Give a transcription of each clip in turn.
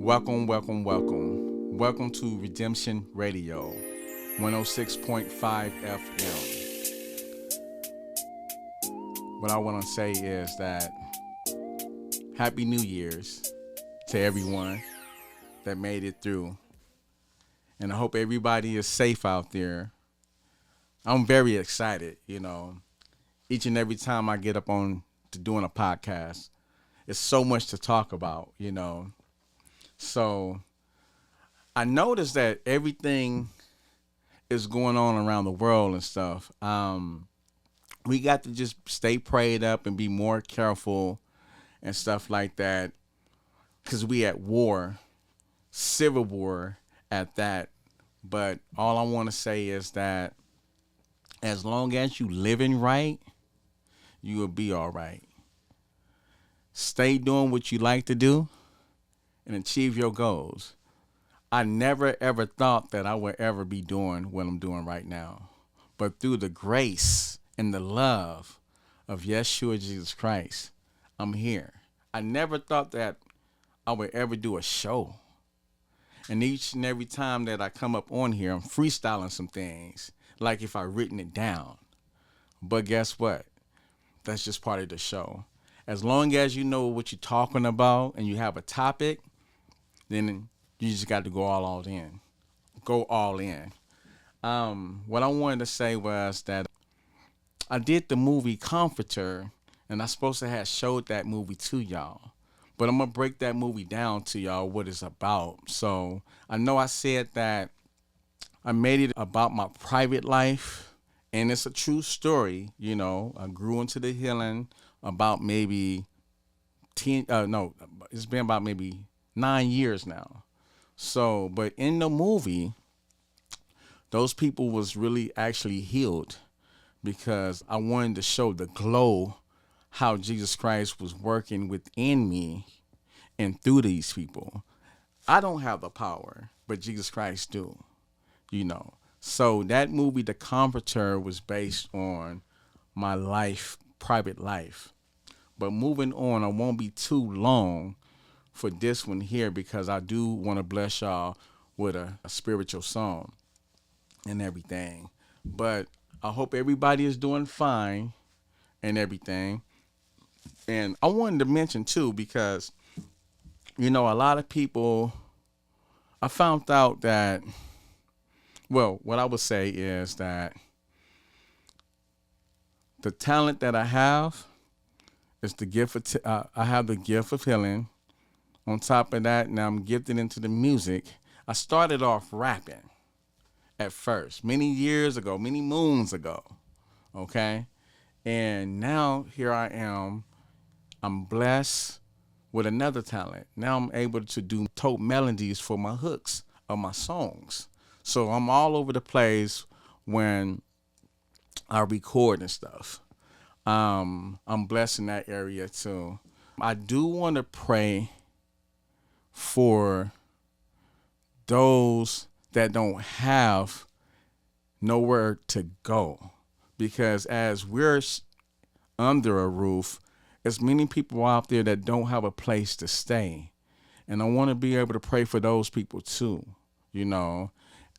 Welcome, welcome, welcome. Welcome to Redemption Radio, 106.5 FM. What I want to say is that Happy New Year's to everyone that made it through. And I hope everybody is safe out there. I'm very excited, Each and every time I get up on to doing a podcast, it's so much to talk about. So I noticed that everything is going on around the world and stuff. We got to just stay prayed up and be more careful and stuff like that, because we at war, civil war at that. But all I want to say is that as long as you living right, you will be all right. Stay doing what you like to do and achieve your goals. I never ever thought that I would ever be doing what I'm doing right now. But through the grace and the love of Yeshua Jesus Christ, I'm here. I never thought that I would ever do a show. And each and every time that I come up on here, I'm freestyling some things, like if I written it down. But guess what? That's just part of the show. As long as you know what you're talking about and you have a topic, then you just got to go all in. Go all in. What I wanted to say was that I did the movie Comforter, and I supposed to have showed that movie to y'all. But I'm going to break that movie down to y'all what it's about. So I know I said that I made it about my private life, and it's a true story. I grew into the healing about maybe it's been about maybe 9 years now. So, but in the movie, those people was really actually healed because I wanted to show the glow, how Jesus Christ was working within me and through these people. I don't have the power, but Jesus Christ do, So that movie, The Comforter, was based on my life, private life. But moving on, I won't be too long for this one here because I do want to bless y'all with a spiritual song and everything. But I hope everybody is doing fine and everything. And I wanted to mention too, because, a lot of people, I found out that, what I would say is that the talent that I have is the gift of, I have the gift of healing. On top of that, now I'm gifted into the music. I started off rapping at first, many years ago, many moons ago, okay? And now here I am. I'm blessed with another talent. Now I'm able to do tote melodies for my hooks of my songs. So I'm all over the place when I record and stuff. I'm blessed in that area too. I do want to pray for those that don't have nowhere to go, because as we're under a roof, there's many people out there that don't have a place to stay, and I want to be able to pray for those people too,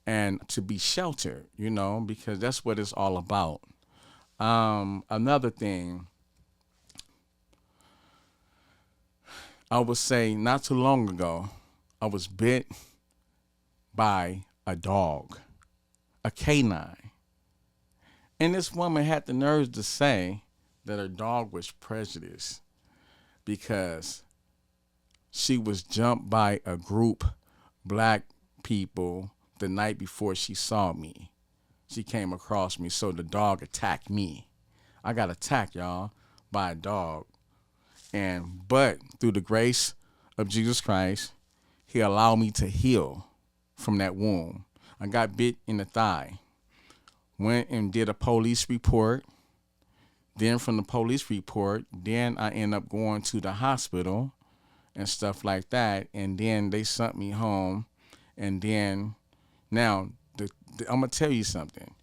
and to be sheltered, because that's what it's all about. Another thing I would say, not too long ago, I was bit by a dog, a canine. And this woman had the nerve to say that her dog was prejudiced because she was jumped by a group black people the night before she saw me. She came across me, so the dog attacked me. I got attacked, y'all, by a dog. But through the grace of Jesus Christ, he allowed me to heal from that wound. I got bit in the thigh. Went and did a police report. Then from the police report, then I end up going to the hospital and stuff like that. And then they sent me home. And then now I'm going to tell you something.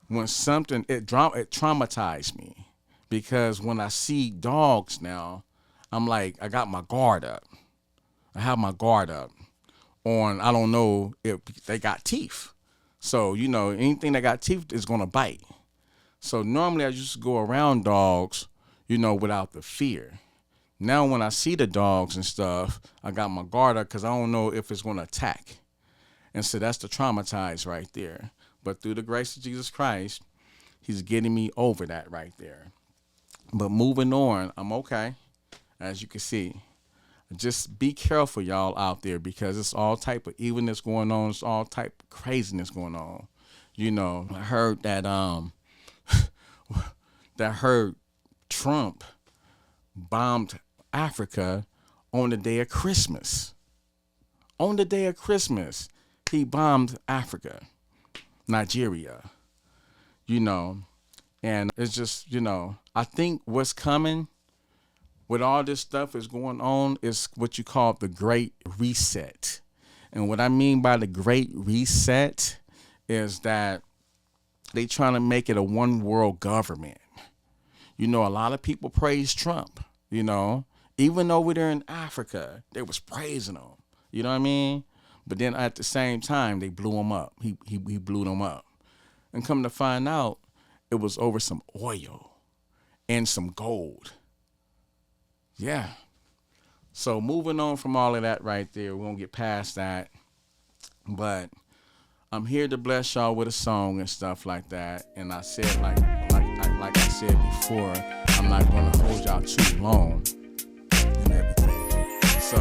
When something, it traumatized me, because when I see dogs now, I'm like, I got my guard up. I have my guard up. on, I don't know if they got teeth. So, anything that got teeth is going to bite. So normally I used to go around dogs, without the fear. Now when I see the dogs and stuff, I got my guard up because I don't know if it's going to attack. And so that's the traumatized right there. But through the grace of Jesus Christ, he's getting me over that right there. But moving on, I'm okay, as you can see. Just be careful, y'all, out there, because it's all type of evilness going on. It's all type of craziness going on. I heard that Trump bombed Africa on the day of Christmas. On the day of Christmas, he bombed Africa, Nigeria. And it's just, I think what's coming with all this stuff is going on is what you call the Great Reset. And what I mean by the Great Reset is that they trying to make it a one world government. A lot of people praise Trump, even over there in Africa, they was praising him. You know what I mean? But then at the same time, they blew him up. He blew them up. And come to find out, it was over some oil and some gold. Yeah. So moving on from all of that right there, we won't get past that. But I'm here to bless y'all with a song and stuff like that. And I said, like I said before, I'm not going to hold y'all too long and everything. So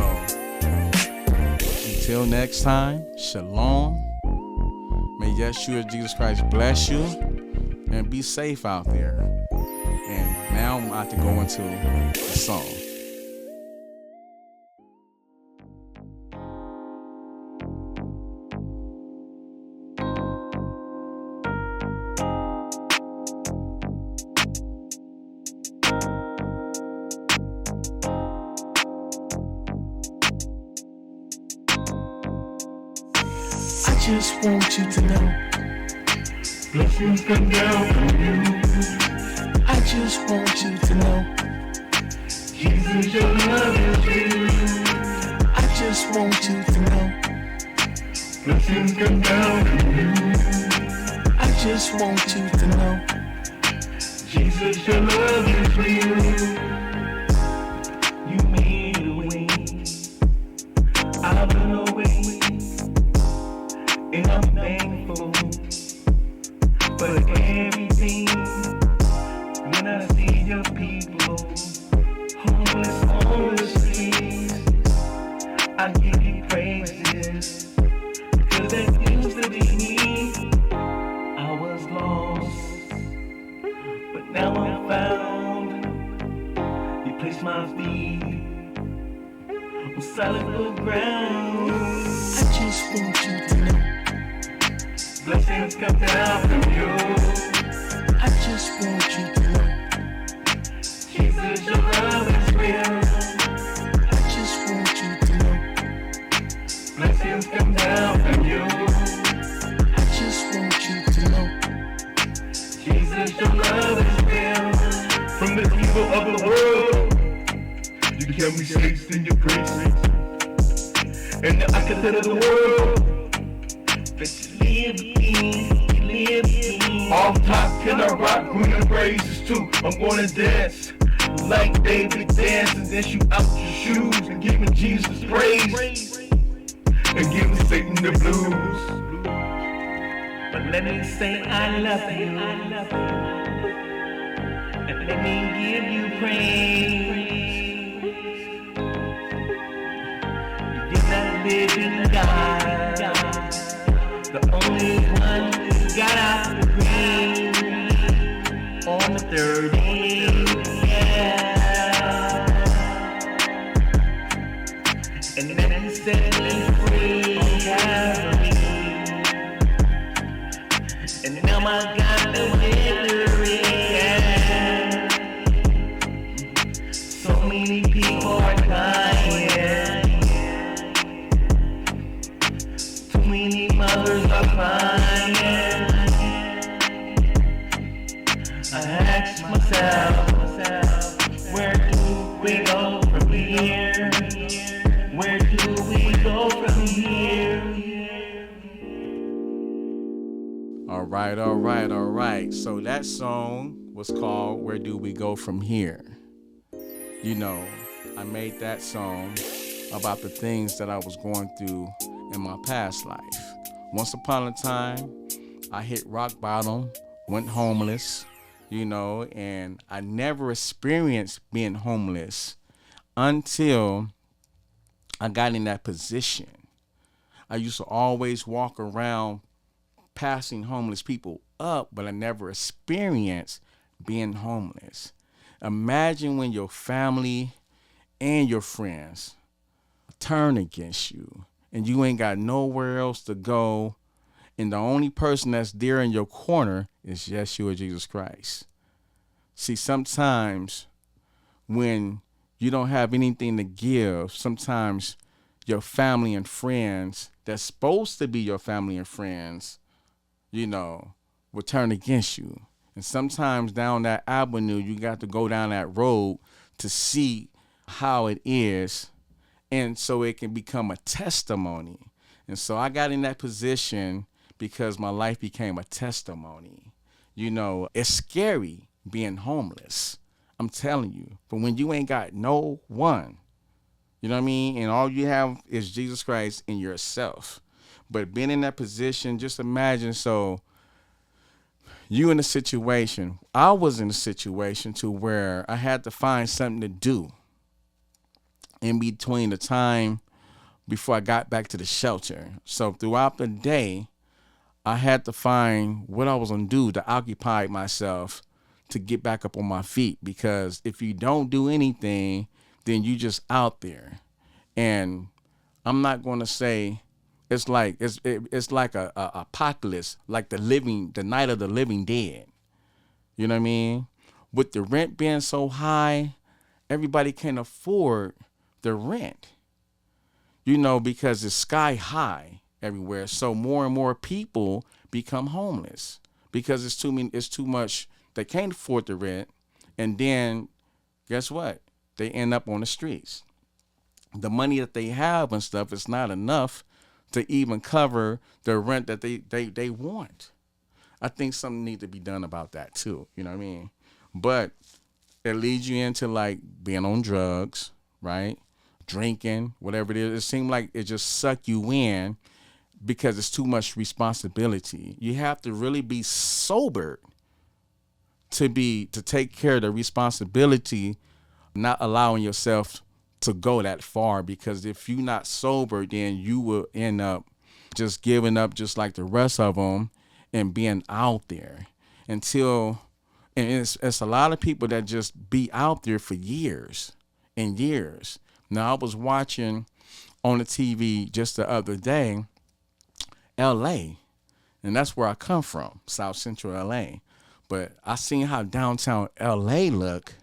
until next time, shalom. May Yeshua Jesus Christ bless you and be safe out there. And now I'm about to go into the song. I just want you to know blessings come down from you. I just want you to know Jesus, your love is real. I just want you to know blessings come down from you. I just want you to know Jesus, your love is real. You made a way out of no way. And I'm thankful for everything. When I see your people homeless on the streets, I give you praises. Cause that used to be me. I was lost, but now I'm found. You placed my feet on solid ground. I just want you to know blessings come down from you. I just want you to know Jesus, your love is real. I just want you to know blessings come down from you. I just want you to know Jesus, your love is real. From the evil of the world, you kept me safe in your grace. And I can tell the world that you live in. Off top, can I rock with the praises too? I'm gonna dance like David danced, and then shoot out your shoes and giving Jesus praise and giving Satan the blues. But let me say I love you, and let me give you praise. You're the living God, the only one who got out the grave on the third day. Yeah. And then he set me free on Calvary. And now I got the victory. Yeah. So many people are dying. Too many mothers are crying. I ask myself, where do we go from here? Where do we go from here? All right. So that song was called Where Do We Go From Here? You know, I made that song about the things that I was going through in my past life. Once upon a time, I hit rock bottom, went homeless, you know, and I never experienced being homeless until I got in that position. I used to always walk around passing homeless people up, but I never experienced being homeless. Imagine when your family and your friends turn against you and you ain't got nowhere else to go, and the only person that's there in your corner is Yeshua Jesus Christ. See, sometimes when you don't have anything to give, sometimes your family and friends that's supposed to be your family and friends, you know, will turn against you. And sometimes down that avenue, you got to go down that road to see how it is, and so it can become a testimony. And so I got in that position because my life became a testimony. You know, it's scary being homeless, I'm telling you. But when you ain't got no one, you know what I mean? And all you have is Jesus Christ in yourself. But being in that position, just imagine, so you in a situation, I was in a situation to where I had to find something to do in between the time before I got back to the shelter. So throughout the day, I had to find what I was going to do to occupy myself to get back up on my feet, because if you don't do anything, then you just out there. And I'm not going to say it's like a apocalypse, like the night of the living dead. You know what I mean? With the rent being so high, everybody can't afford the rent. You know, because it's sky high everywhere. So more and more people become homeless because it's too much. They can't afford the rent, and then guess what? They end up on the streets. The money that they have and stuff is not enough to even cover the rent that they want. I think something needs to be done about that too. You know what I mean? But it leads you into like being on drugs, right? Drinking, whatever it is. It seems like it just suck you in because it's too much responsibility. You have to really be sober to take care of the responsibility, not allowing yourself to go that far, because if you're not sober, then you will end up just giving up just like the rest of them and being out there and it's a lot of people that just be out there for years and years. Now, I was watching on the TV just the other day, LA, and that's where I come from, South Central LA. But I seen how downtown LA look,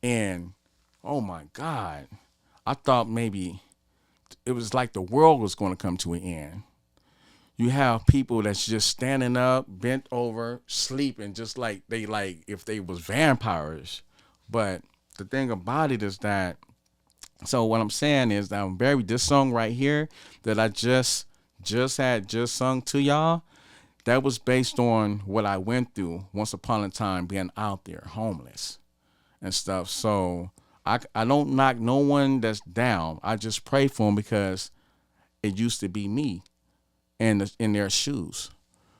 and oh my God, I thought maybe it was like the world was going to come to an end. You have people that's just standing up, bent over, sleeping, just like if they was vampires. But the thing about it is that, so what I'm saying is that this song right here that I just sung to y'all, that was based on what I went through once upon a time being out there homeless and stuff. So I don't knock no one that's down. I just pray for them because it used to be me in their shoes.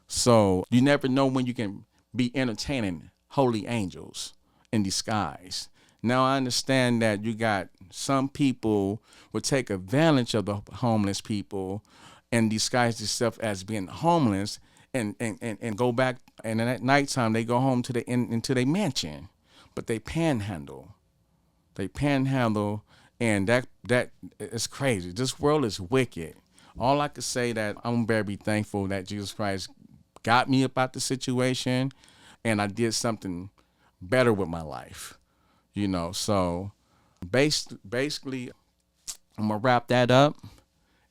So you never know when you can be entertaining holy angels in disguise. Now I understand that you got some people would take advantage of the homeless people and disguise themselves as being homeless and go back, and then at nighttime they go home into their mansion, but they panhandle. And that is crazy. This world is wicked. All I could say that I'm very thankful that Jesus Christ got me about the situation, and I did something better with my life. You know, so basically, I'm gonna wrap that up.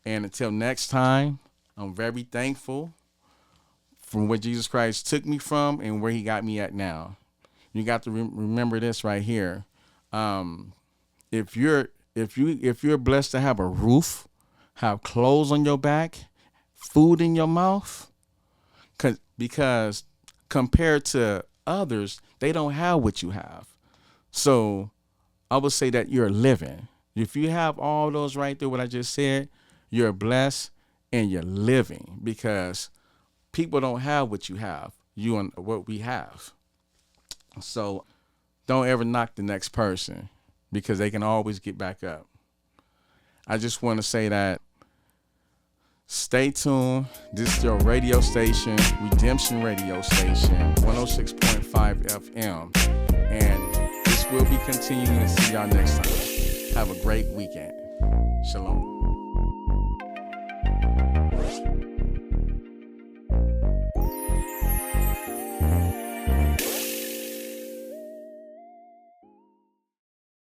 And until next time, I'm very thankful from where Jesus Christ took me from and where he got me at now. You got to remember this right here. If you're blessed to have a roof, have clothes on your back, food in your mouth, because compared to others, they don't have what you have. So I would say that you're living. If you have all those right there, what I just said, you're blessed and you're living, because people don't have what you have, you and what we have. So don't ever knock the next person, because they can always get back up. I just want to say that stay tuned. This is your radio station, Redemption Radio Station, 106.5 FM. And this will be continuing. See y'all next time. Have a great weekend. Shalom.